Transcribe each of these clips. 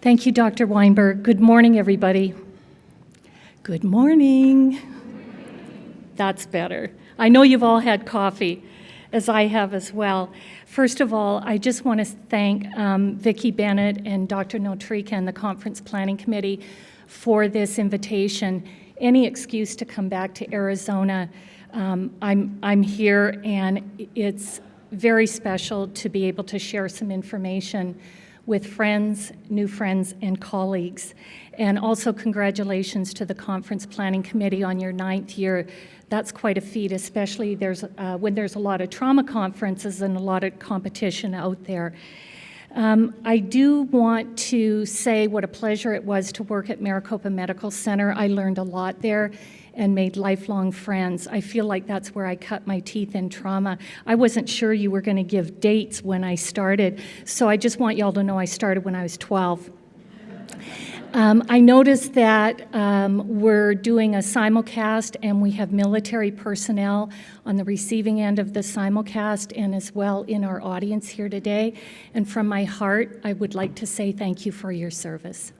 Thank you, Dr. Weinberg. Good morning, everybody. Good morning. That's better. I know you've all had coffee, as I have as well. First of all, I just want to thank Vicki Bennett and Dr. Notrika and the Conference Planning Committee for this invitation. Any excuse to come back to Arizona, I'm here, and it's very special to be able to share some information with friends, new friends, and colleagues. And also congratulations to the Conference Planning Committee on your 9th year. That's quite a feat, especially when there's a lot of trauma conferences and a lot of competition out there. I do want to say what a pleasure it was to work at Maricopa Medical Center. I learned a lot there and made lifelong friends. I feel like that's where I cut my teeth in trauma. I wasn't sure you were going to give dates when I started, so I just want y'all to know I started when I was 12. I noticed that we're doing a simulcast, and we have military personnel on the receiving end of the simulcast and as well in our audience here today. And from my heart, I would like to say thank you for your service.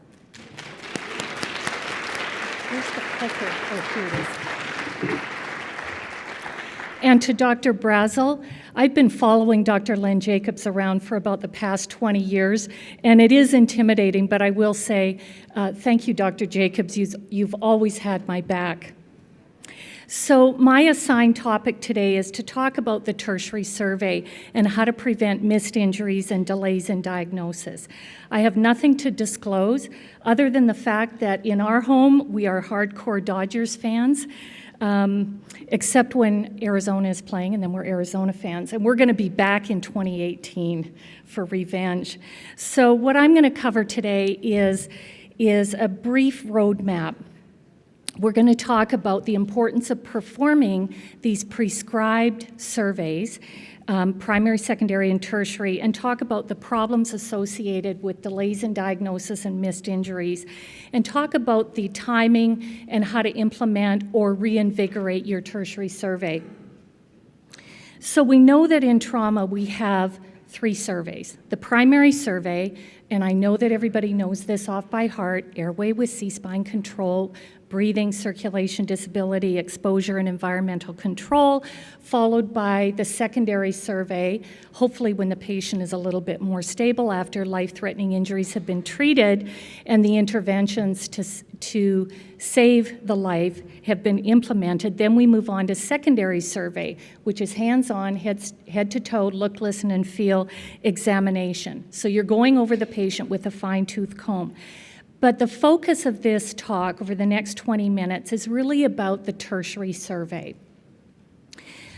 Where's the clicker? Oh, here it is. And to Dr. Brazel, I've been following Dr. Len Jacobs around for about the past 20 years, and it is intimidating, but I will say thank you, Dr. Jacobs. You've always had my back. So my assigned topic today is to talk about the tertiary survey and how to prevent missed injuries and delays in diagnosis. I have nothing to disclose other than the fact that in our home, we are hardcore Dodgers fans. Except when Arizona is playing, and then we're Arizona fans. And we're going to be back in 2018 for revenge. So what I'm going to cover today is a brief roadmap. We're going to talk about the importance of performing these prescribed surveys, primary, secondary, and tertiary, and talk about the problems associated with delays in diagnosis and missed injuries, and talk about the timing and how to implement or reinvigorate your tertiary survey. So we know that in trauma we have 3 surveys. The primary survey, and I know that everybody knows this off by heart, airway with C-spine control, breathing, circulation, disability, exposure, and environmental control, followed by the secondary survey, hopefully when the patient is a little bit more stable after life-threatening injuries have been treated and the interventions to save the life have been implemented. Then we move on to secondary survey, which is hands-on, head to toe, look, listen, and feel examination. So you're going over the patient with a fine-tooth comb. But the focus of this talk over the next 20 minutes is really about the tertiary survey.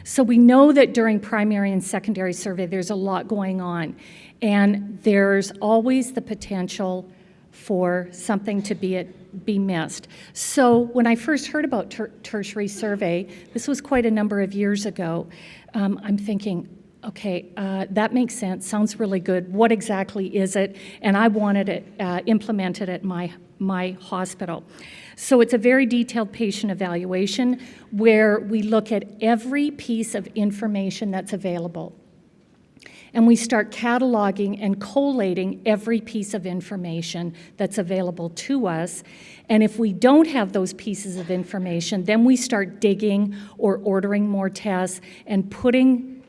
So we know that during primary and secondary survey, there's a lot going on, and there's always the potential for something to be missed. So when I first heard about tertiary survey, this was quite a number of years ago, I'm thinking, okay, that makes sense, sounds really good. What exactly is it? And I wanted it implemented at my hospital. So it's a very detailed patient evaluation where we look at every piece of information that's available. And we start cataloging and collating every piece of information that's available to us. And if we don't have those pieces of information, then we start digging or ordering more tests and putting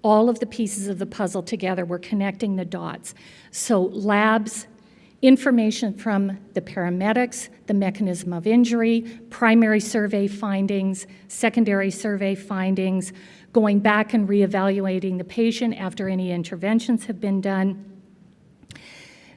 all of the pieces of the puzzle together. We're connecting the dots. So labs, information from the paramedics, the mechanism of injury, primary survey findings, secondary survey findings, going back and reevaluating the patient after any interventions have been done,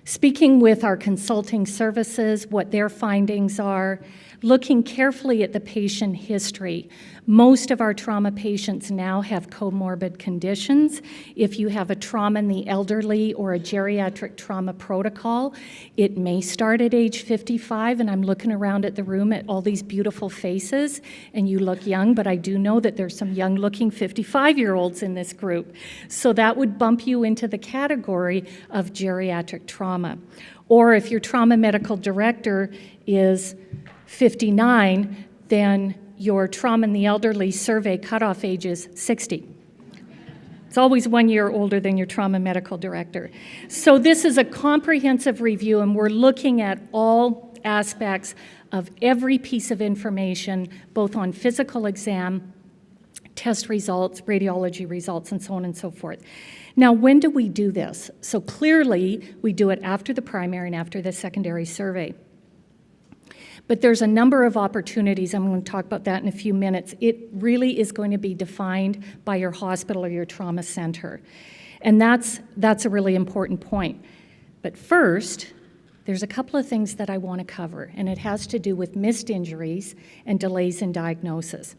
speaking with our consulting services, what their findings are, looking carefully at the patient history. Most of our trauma patients now have comorbid conditions. If you have a trauma in the elderly or a geriatric trauma protocol, it may start at age 55, and I'm looking around at the room at all these beautiful faces, and you look young, but I do know that there's some young-looking 55-year-olds in this group. So that would bump you into the category of geriatric trauma. Or if your trauma medical director is 59, then your trauma in the elderly survey cutoff age is 60. It's always 1 year older than your trauma medical director. So this is a comprehensive review, and we're looking at all aspects of every piece of information, both on physical exam, test results, radiology results, and so on and so forth. Now, when do we do this? So clearly, we do it after the primary and after the secondary survey. But there's a number of opportunities. I'm going to talk about that in a few minutes. It really is going to be defined by your hospital or your trauma center. And that's a really important point. But first, there's a couple of things that I want to cover, and it has to do with missed injuries and delays in diagnosis.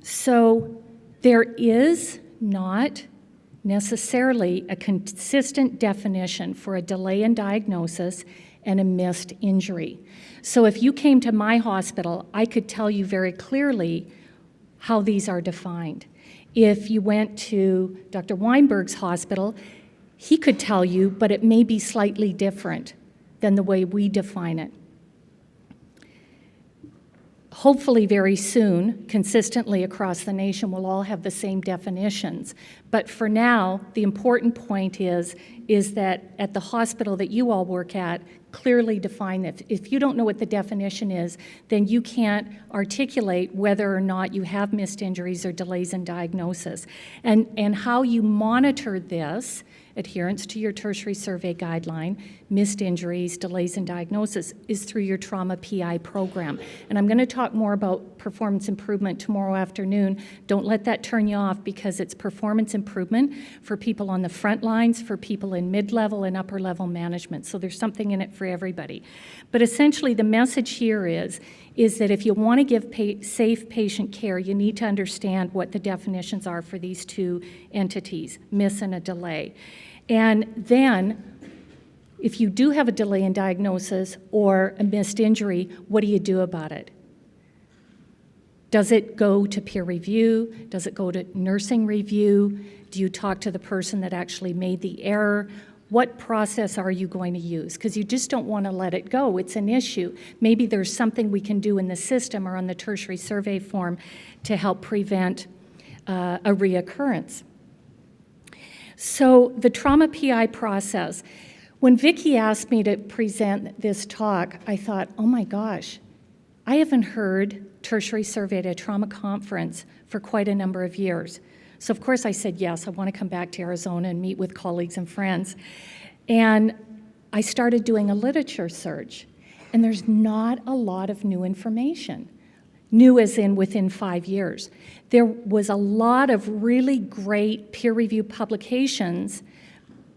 So there is not necessarily a consistent definition for a delay in diagnosis and a missed injury. So if you came to my hospital, I could tell you very clearly how these are defined. If you went to Dr. Weinberg's hospital, he could tell you, but it may be slightly different than the way we define it. Hopefully very soon, consistently across the nation, we'll all have the same definitions. But for now, the important point is that at the hospital that you all work at, clearly define that. If you don't know what the definition is, then you can't articulate whether or not you have missed injuries or delays in diagnosis. And how you monitor this, adherence to your tertiary survey guideline, missed injuries, delays in diagnosis, is through your trauma PI program. And I'm going to talk more about performance improvement tomorrow afternoon. Don't let that turn you off, because it's performance improvement for people on the front lines, for people in mid-level and upper-level management. So there's something in it for everybody. But essentially the message here is that if you want to give safe patient care, you need to understand what the definitions are for these two entities, miss and a delay. And then, if you do have a delay in diagnosis or a missed injury, what do you do about it? Does it go to peer review? Does it go to nursing review? Do you talk to the person that actually made the error? What process are you going to use? Because you just don't want to let it go. It's an issue. Maybe there's something we can do in the system or on the tertiary survey form to help prevent a reoccurrence. So the trauma PI process, when Vicki asked me to present this talk, I thought, oh my gosh, I haven't heard tertiary survey at a trauma conference for quite a number of years. So of course I said, yes, I want to come back to Arizona and meet with colleagues and friends. And I started doing a literature search, and there's not a lot of new information. New as in within 5 years. There was a lot of really great peer-reviewed publications,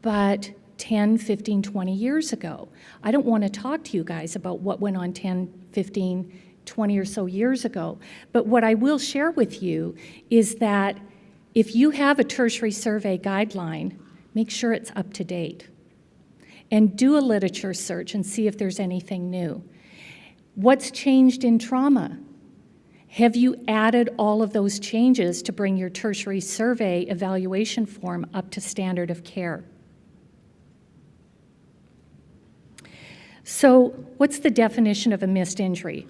but 10, 15, 20 years ago. I don't want to talk to you guys about what went on 10, 15, 20 or so years ago, but what I will share with you is that if you have a tertiary survey guideline, make sure it's up to date. And do a literature search and see if there's anything new. What's changed in trauma? Have you added all of those changes to bring your tertiary survey evaluation form up to standard of care? So, what's the definition of a missed injury?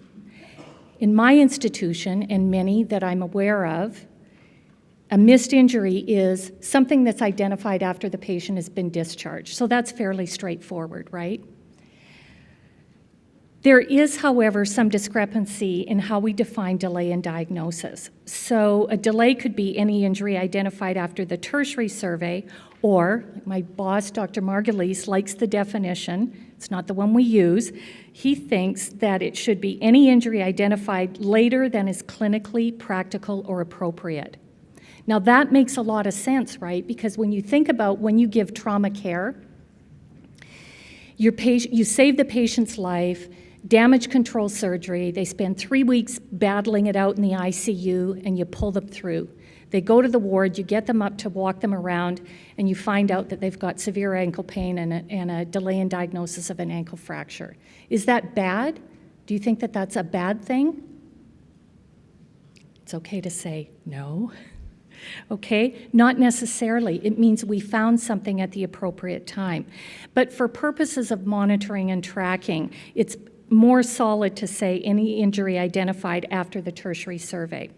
In my institution, and many that I'm aware of, a missed injury is something that's identified after the patient has been discharged. So that's fairly straightforward, right? There is, however, some discrepancy in how we define delay in diagnosis. So a delay could be any injury identified after the tertiary survey, or my boss, Dr. Margulies, likes the definition. It's not the one we use. He thinks that it should be any injury identified later than is clinically practical or appropriate. Now that makes a lot of sense, right? Because when you think about when you give trauma care, you save the patient's life, damage control surgery, they spend 3 weeks battling it out in the ICU, and you pull them through. They go to the ward, you get them up to walk them around, and you find out that they've got severe ankle pain and a delay in diagnosis of an ankle fracture. Is that bad? Do you think that that's a bad thing? It's okay to say no. Okay, not necessarily. It means we found something at the appropriate time. But for purposes of monitoring and tracking, it's more solid to say any injury identified after the tertiary survey.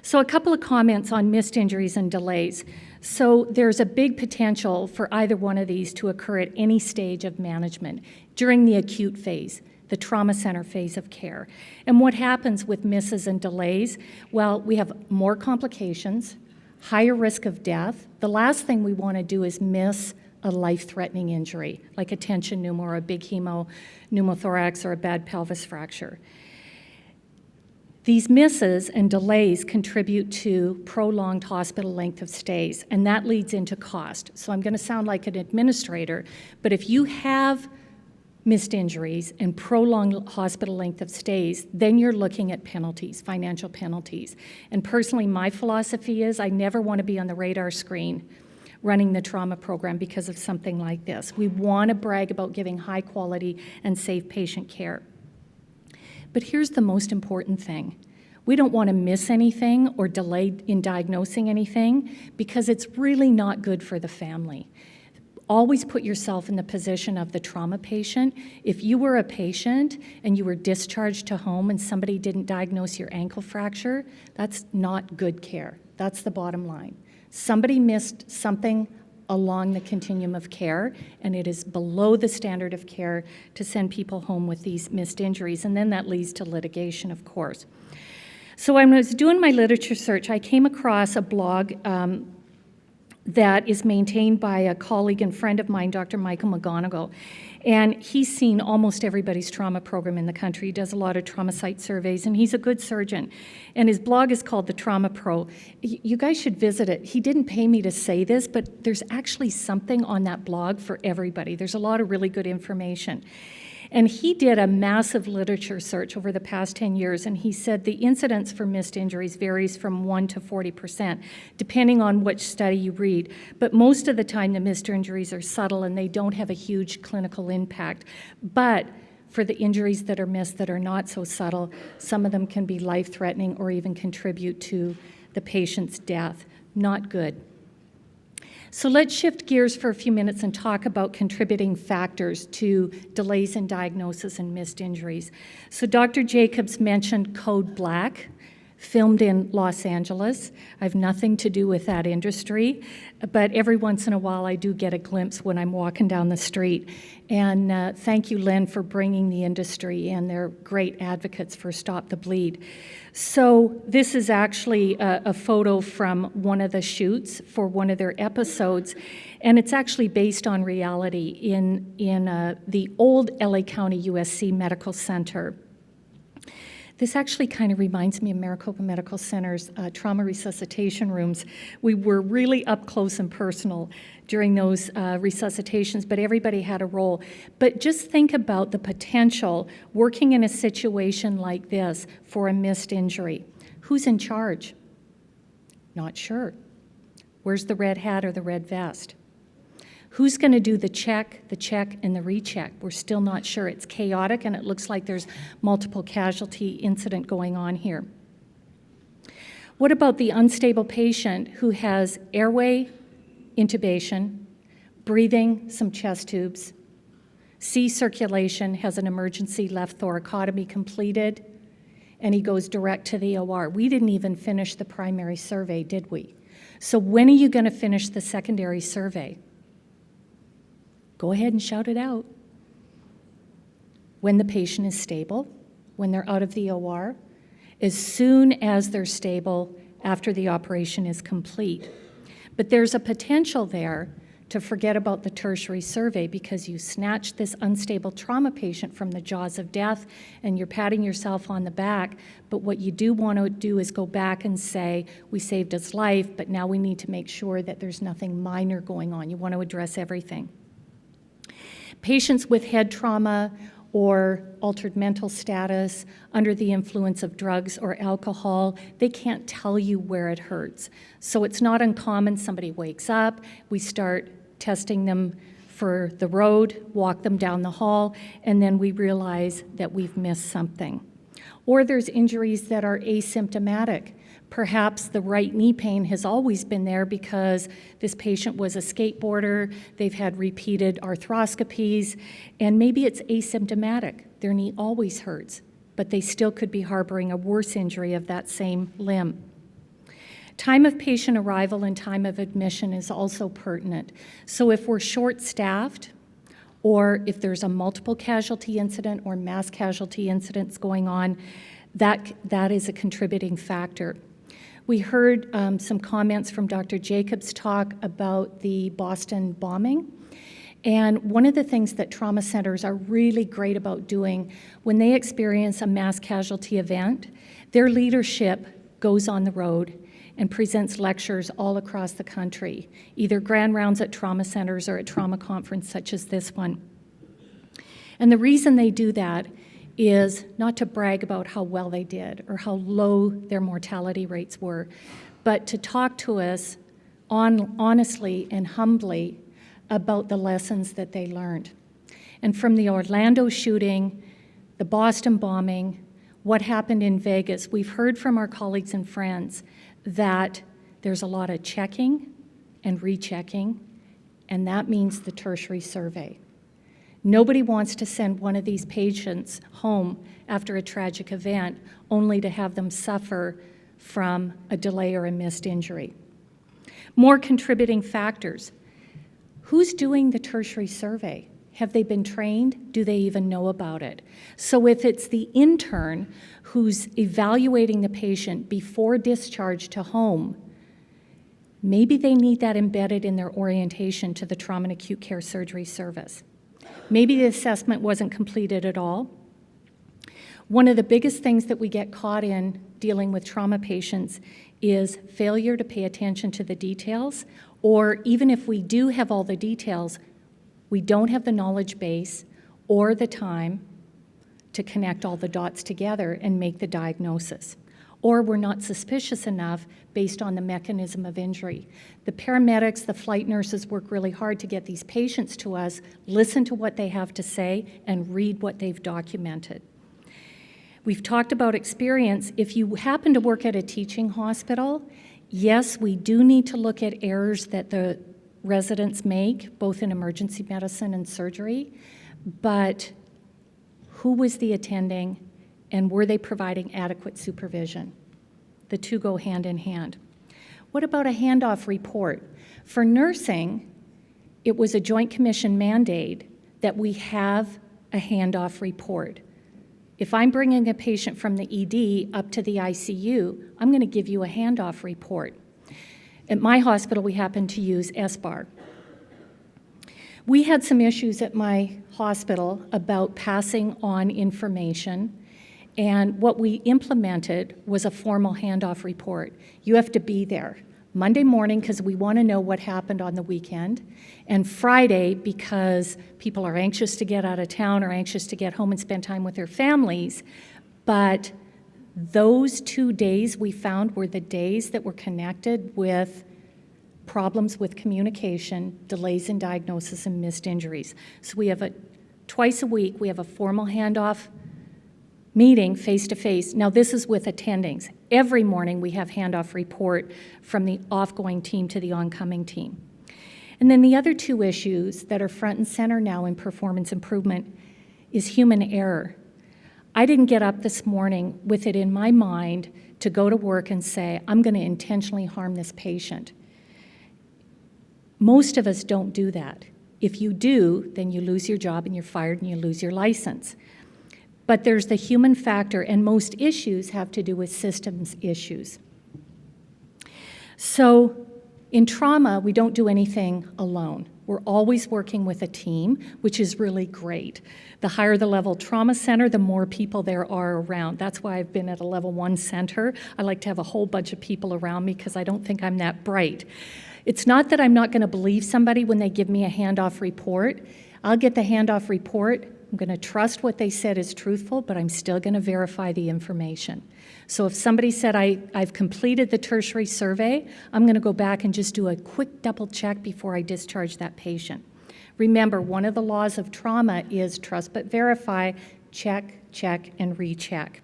So a couple of comments on missed injuries and delays. So there's a big potential for either one of these to occur at any stage of management during the acute phase, the trauma center phase of care. And what happens with misses and delays? Well, we have more complications, higher risk of death. The last thing we want to do is miss a life-threatening injury, like a tension pneumo or a big pneumothorax or a bad pelvis fracture. These misses and delays contribute to prolonged hospital length of stays, and that leads into cost. So I'm going to sound like an administrator, but if you have missed injuries and prolonged hospital length of stays, then you're looking at penalties, financial penalties. And personally, my philosophy is I never want to be on the radar screen running the trauma program because of something like this. We want to brag about giving high quality and safe patient care. But here's the most important thing. We don't want to miss anything or delay in diagnosing anything because it's really not good for the family. Always put yourself in the position of the trauma patient. If you were a patient and you were discharged to home and somebody didn't diagnose your ankle fracture, that's not good care. That's the bottom line. Somebody missed something along the continuum of care, and it is below the standard of care to send people home with these missed injuries, and then that leads to litigation, of course. So when I was doing my literature search, I came across a blog that is maintained by a colleague and friend of mine, Dr. Michael McGonigal, and he's seen almost everybody's trauma program in the country. He does a lot of trauma site surveys, and he's a good surgeon. And his blog is called The Trauma Pro. You guys should visit it. He didn't pay me to say this, but there's actually something on that blog for everybody. There's a lot of really good information. And he did a massive literature search over the past 10 years, and he said the incidence for missed injuries varies from 1 to 40%, depending on which study you read. But most of the time, the missed injuries are subtle and they don't have a huge clinical impact. But for the injuries that are missed that are not so subtle, some of them can be life-threatening or even contribute to the patient's death. Not good. So let's shift gears for a few minutes and talk about contributing factors to delays in diagnosis and missed injuries. So Dr. Jacobs mentioned Code Black, filmed in Los Angeles. I have nothing to do with that industry, but every once in a while I do get a glimpse when I'm walking down the street. And thank you, Lynn, for bringing the industry in. They're great advocates for Stop the Bleed. So this is actually a photo from one of the shoots for one of their episodes, and it's actually based on reality in the old LA County USC Medical Center. This actually kind of reminds me of Maricopa Medical Center's trauma resuscitation rooms. We were really up close and personal during those resuscitations, but everybody had a role. But just think about the potential working in a situation like this for a missed injury. Who's in charge? Not sure. Where's the red hat or the red vest? Who's going to do the check, and the recheck? We're still not sure. It's chaotic, and it looks like there's multiple casualty incident going on here. What about the unstable patient who has airway intubation, breathing, some chest tubes, C circulation, has an emergency left thoracotomy completed, and he goes direct to the OR? We didn't even finish the primary survey, did we? So when are you going to finish the secondary survey? Go ahead and shout it out. When the patient is stable, when they're out of the OR, as soon as they're stable after the operation is complete. But there's a potential there to forget about the tertiary survey because you snatched this unstable trauma patient from the jaws of death and you're patting yourself on the back. But what you do want to do is go back and say, we saved his life, but now we need to make sure that there's nothing minor going on. You want to address everything. Patients with head trauma or altered mental status, under the influence of drugs or alcohol, they can't tell you where it hurts. So it's not uncommon somebody wakes up, we start testing them for the road, walk them down the hall, and then we realize that we've missed something. Or there's injuries that are asymptomatic. Perhaps the right knee pain has always been there because this patient was a skateboarder, they've had repeated arthroscopies, and maybe it's asymptomatic. Their knee always hurts, but they still could be harboring a worse injury of that same limb. Time of patient arrival and time of admission is also pertinent. So if we're short-staffed, or if there's a multiple casualty incident or mass casualty incidents going on, that is a contributing factor. We heard some comments from Dr. Jacobs' talk about the Boston bombing. And one of the things that trauma centers are really great about doing when they experience a mass casualty event, their leadership goes on the road and presents lectures all across the country, either grand rounds at trauma centers or at trauma conferences such as this one. And the reason they do that is not to brag about how well they did or how low their mortality rates were, but to talk to us honestly and humbly about the lessons that they learned. And from the Orlando shooting, the Boston bombing, what happened in Vegas, we've heard from our colleagues and friends that there's a lot of checking and rechecking, and that means the tertiary survey. Nobody wants to send one of these patients home after a tragic event only to have them suffer from a delay or a missed injury. More contributing factors. Who's doing the tertiary survey? Have they been trained? Do they even know about it? So if it's the intern who's evaluating the patient before discharge to home, maybe they need that embedded in their orientation to the trauma and acute care surgery service. Maybe the assessment wasn't completed at all. One of the biggest things that we get caught in dealing with trauma patients is failure to pay attention to the details, or even if we do have all the details, we don't have the knowledge base or the time to connect all the dots together and make the diagnosis. Or we're not suspicious enough based on the mechanism of injury. The paramedics, the flight nurses work really hard to get these patients to us, listen to what they have to say, and read what they've documented. We've talked about experience. If you happen to work at a teaching hospital, yes, we do need to look at errors that the residents make, both in emergency medicine and surgery, but who was the attending and were they providing adequate supervision? The two go hand in hand. What about a handoff report? For nursing, it was a Joint Commission mandate that we have a handoff report. If I'm bringing a patient from the ED up to the ICU, I'm going to give you a handoff report. At my hospital, we happen to use SBAR. We had some issues at my hospital about passing on information, and what we implemented was a formal handoff report. You have to be there Monday morning because we want to know what happened on the weekend, and Friday because people are anxious to get out of town or anxious to get home and spend time with their families. But those 2 days we found were the days that were connected with problems with communication, delays in diagnosis, and missed injuries. So we have twice a week, we have a formal handoff meeting face-to-face. Now this is with attendings. Every morning we have handoff report from the off-going team to the oncoming team. And then the other two issues that are front and center now in performance improvement is human error. I didn't get up this morning with it in my mind to go to work and say, I'm going to intentionally harm this patient. Most of us don't do that. If you do, then you lose your job and you're fired and you lose your license. But there's the human factor, and most issues have to do with systems issues. So in trauma, we don't do anything alone. We're always working with a team, which is really great. The higher the level trauma center, the more people there are around. That's why I've been at a level 1 center. I like to have a whole bunch of people around me because I don't think I'm that bright. It's not that I'm not going to believe somebody when they give me a handoff report. I'll get the handoff report. I'm going to trust what they said is truthful, but I'm still going to verify the information. So if somebody said, I've completed the tertiary survey, I'm going to go back and just do a quick double check before I discharge that patient. Remember, one of the laws of trauma is trust but verify, check, check, and recheck.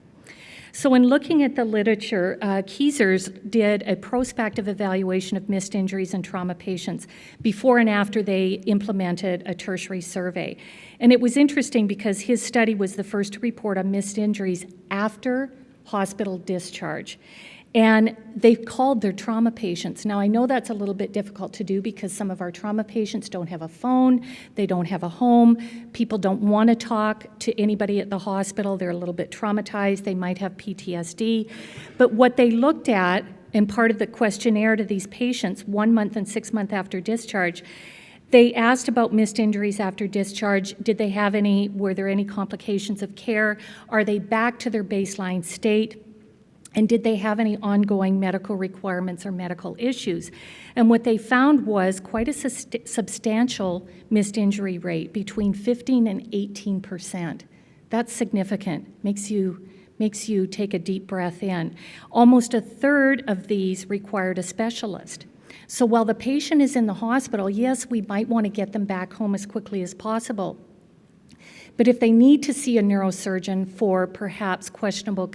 So in looking at the literature, Keezers did a prospective evaluation of missed injuries in trauma patients before and after they implemented a tertiary survey. And it was interesting because his study was the first to report on missed injuries after hospital discharge. And they've called their trauma patients. Now, I know that's a little bit difficult to do because some of our trauma patients don't have a phone, they don't have a home, people don't want to talk to anybody at the hospital, they're a little bit traumatized, they might have PTSD. But what they looked at, and part of the questionnaire to these patients, 1 month and 6 months after discharge, they asked about missed injuries after discharge. Did they have any, were there any complications of care? Are they back to their baseline state? And did they have any ongoing medical requirements or medical issues? And what they found was quite a substantial missed injury rate, between 15 and 18%. That's significant, makes you take a deep breath in. Almost a third of these required a specialist. So while the patient is in the hospital, yes, we might want to get them back home as quickly as possible. But if they need to see a neurosurgeon for perhaps questionable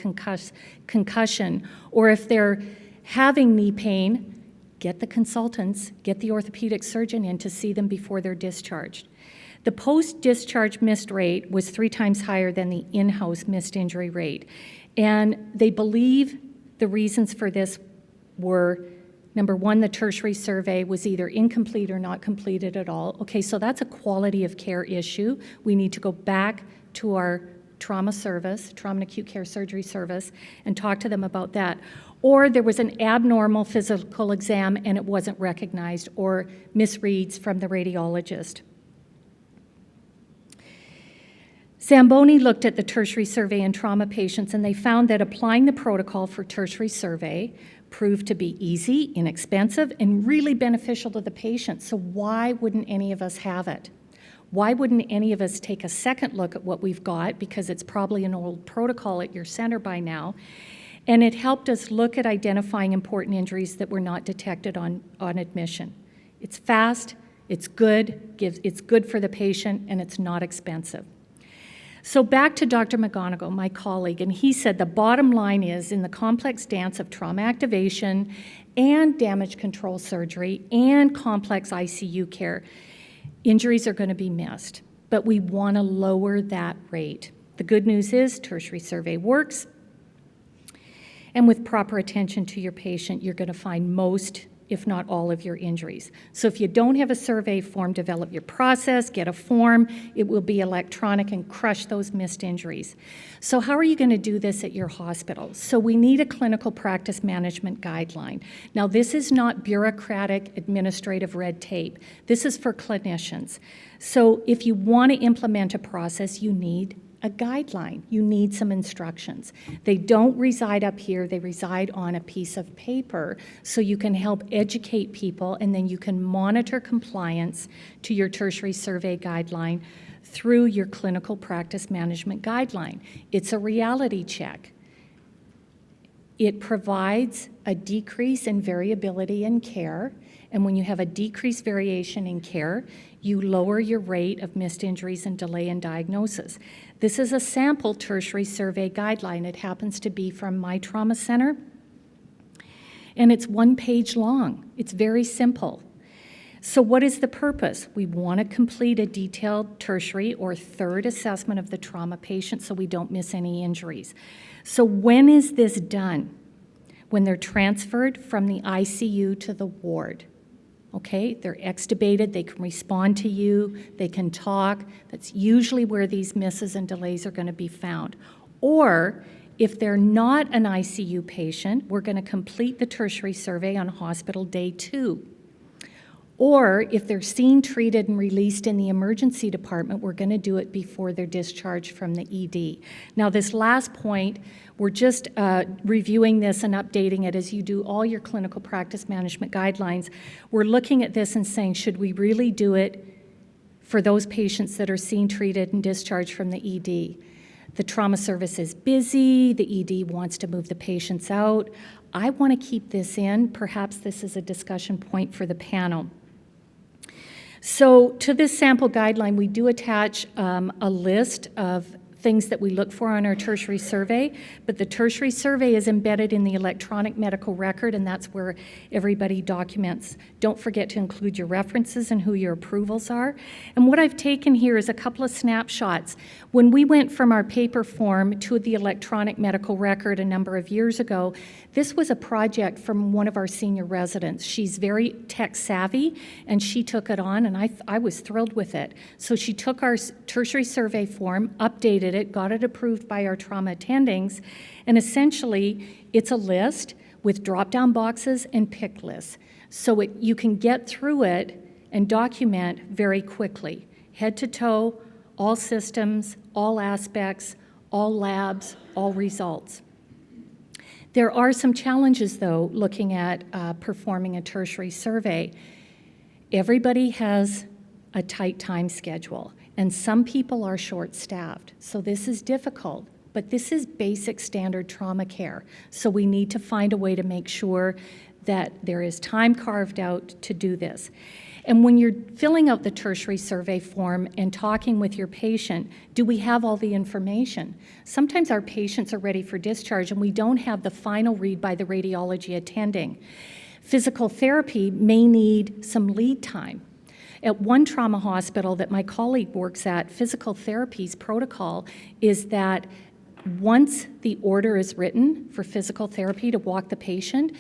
concussion, or if they're having knee pain, get the consultants, get the orthopedic surgeon in to see them before they're discharged. The post-discharge missed rate was 3 times higher than the in-house missed injury rate. And they believe the reasons for this were, number one, the tertiary survey was either incomplete or not completed at all. Okay, so that's a quality of care issue. We need to go back to our trauma service, trauma and acute care surgery service, and talk to them about that. Or there was an abnormal physical exam and it wasn't recognized, or misreads from the radiologist. Zamboni looked at the tertiary survey in trauma patients, and they found that applying the protocol for tertiary survey proved to be easy, inexpensive, and really beneficial to the patient. So why wouldn't any of us have it? Why wouldn't any of us take a second look at what we've got, because it's probably an old protocol at your center by now, and it helped us look at identifying important injuries that were not detected on admission. It's fast, it's good, it's good for the patient, and it's not expensive. So back to Dr. McGonigal, my colleague, and he said the bottom line is, in the complex dance of trauma activation and damage control surgery and complex ICU care, injuries are going to be missed, but we want to lower that rate. The good news is tertiary survey works, and with proper attention to your patient, you're going to find most, if not all, of your injuries. So if you don't have a survey form, develop your process, get a form. It will be electronic and crush those missed injuries. So how are you going to do this at your hospital? So we need a clinical practice management guideline. Now, this is not bureaucratic administrative red tape. This is for clinicians. So if you want to implement a process, you need a guideline. You need some instructions. They don't reside up here, they reside on a piece of paper, so you can help educate people, and then you can monitor compliance to your tertiary survey guideline through your clinical practice management guideline. It's a reality check. It provides a decrease in variability in care, and when you have a decreased variation in care, you lower your rate of missed injuries and delay in diagnosis. This is a sample tertiary survey guideline. It happens to be from my trauma center, and it's 1 page long. It's very simple. So what is the purpose? We want to complete a detailed tertiary or third assessment of the trauma patient so we don't miss any injuries. So when is this done? When they're transferred from the ICU to the ward. Okay, they're extubated, they can respond to you, they can talk. That's usually where these misses and delays are going to be found. Or if they're not an ICU patient, we're going to complete the tertiary survey on hospital day 2. Or if they're seen, treated, and released in the emergency department, we're going to do it before they're discharged from the ED. Now, this last point, we're just reviewing this and updating it as you do all your clinical practice management guidelines. We're looking at this and saying, should we really do it for those patients that are seen, treated, and discharged from the ED? The trauma service is busy, the ED wants to move the patients out. I want to keep this in. Perhaps this is a discussion point for the panel. So to this sample guideline, we do attach a list of things that we look for on our tertiary survey, but the tertiary survey is embedded in the electronic medical record, and that's where everybody documents. Don't forget to include your references and who your approvals are. And what I've taken here is a couple of snapshots. When we went from our paper form to the electronic medical record a number of years ago, this was a project from one of our senior residents. She's very tech savvy, and she took it on, and I was thrilled with it. So she took our tertiary survey form, updated it, got it approved by our trauma attendings, and essentially it's a list with drop-down boxes and pick lists. So you can get through it and document very quickly, head to toe, all systems, all aspects, all labs, all results. There are some challenges, though, looking at performing a tertiary survey. Everybody has a tight time schedule, and some people are short-staffed, so this is difficult. But this is basic standard trauma care, so we need to find a way to make sure that there is time carved out to do this. And when you're filling out the tertiary survey form and talking with your patient, do we have all the information? Sometimes our patients are ready for discharge and we don't have the final read by the radiology attending. Physical therapy may need some lead time. At one trauma hospital that my colleague works at, physical therapy's protocol is that once the order is written for physical therapy to walk the patient,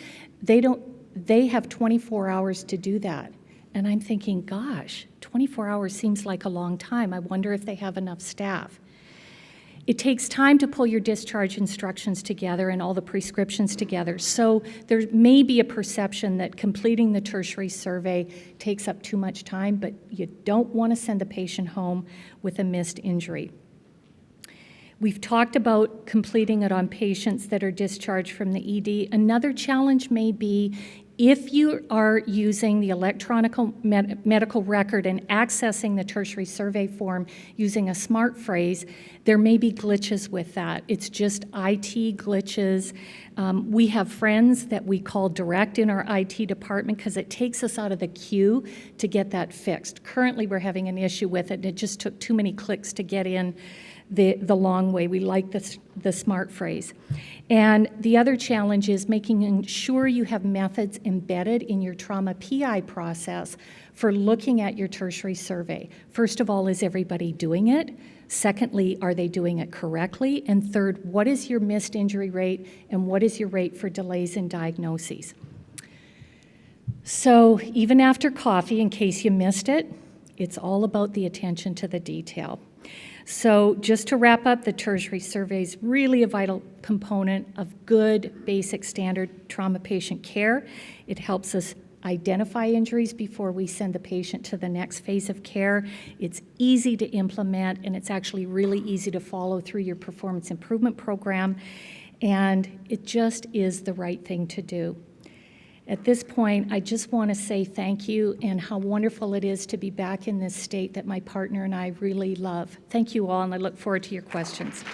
they have 24 hours to do that. And I'm thinking, gosh, 24 hours seems like a long time. I wonder if they have enough staff. It takes time to pull your discharge instructions together and all the prescriptions together. So there may be a perception that completing the tertiary survey takes up too much time, but you don't want to send the patient home with a missed injury. We've talked about completing it on patients that are discharged from the ED. Another challenge may be if you are using the electronic medical record and accessing the tertiary survey form using a smart phrase, there may be glitches with that. It's just IT glitches. We have friends that we call direct in our IT department because it takes us out of the queue to get that fixed. Currently, we're having an issue with it, and it just took too many clicks to get in the long way. We like the smart phrase. And the other challenge is making sure you have methods embedded in your trauma PI process for looking at your tertiary survey. First of all, is everybody doing it? Secondly, are they doing it correctly? And third, what is your missed injury rate and what is your rate for delays in diagnoses? So even after coffee, in case you missed it, it's all about the attention to the detail. So just to wrap up, the tertiary survey is really a vital component of good, basic, standard trauma patient care. It helps us identify injuries before we send the patient to the next phase of care. It's easy to implement, and it's actually really easy to follow through your performance improvement program, and it just is the right thing to do. At this point, I just want to say thank you and how wonderful it is to be back in this state that my partner and I really love. Thank you all, and I look forward to your questions.